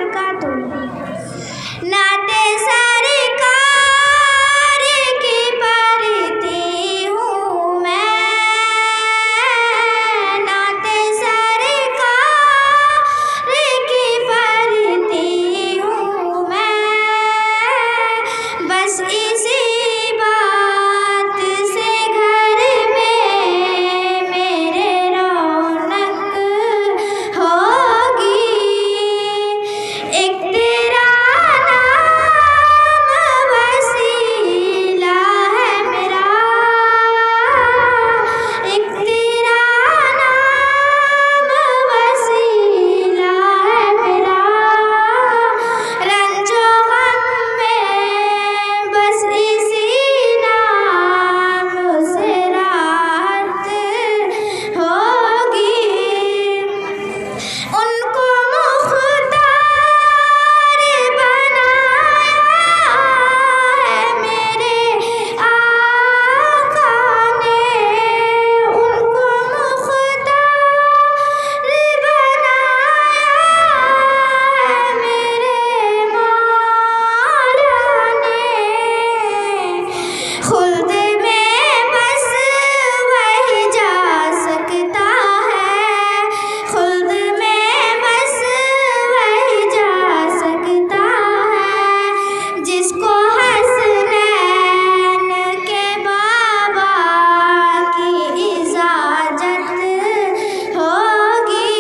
वबरकातुहू। नाते सरकार की पढ़ती हूँ मैं, नाते सरकार की पढ़ती हूँ मैं। बस इसी बात से घर में मेरे रौनक होगी। एक तेरा नाम वसीला है मेरा, एक तेरा नाम वसीला है मेरा। रंजो गम में बस इसी नाम से राहत होगी। उनको मुख्तार बनाया है मेरे आका ने, उनको मुख्तार बनाया है मेरे मौला ने। खुल्द में बस वही जा सकता है, खुल्द में बस वही जा सकता है जिसको हसनैन के बाबा की इजाजत होगी।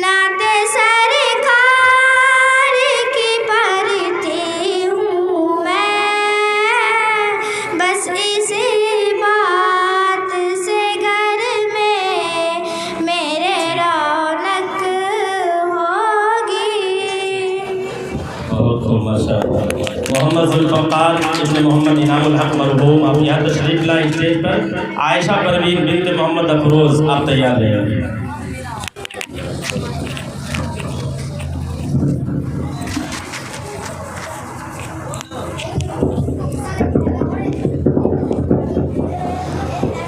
नाते सरकार की पढ़ती हूँ मैं, बस इसी बात से घर में मेरे रौनक होगी। बहुत खूब माशाअल्लाह। मोहम्मद जुल्फ़कार इब्न मोहम्मद इनामुल हक मरहूम, आप यहाँ तशरीफ लाए स्टेज पर। आयशा परवीन बिन्त मोहम्मद अफरोज़, आप तैयार रहिए।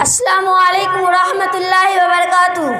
अस्सलामु अलैकुम रहमतुल्लाहि व बरकातुहू।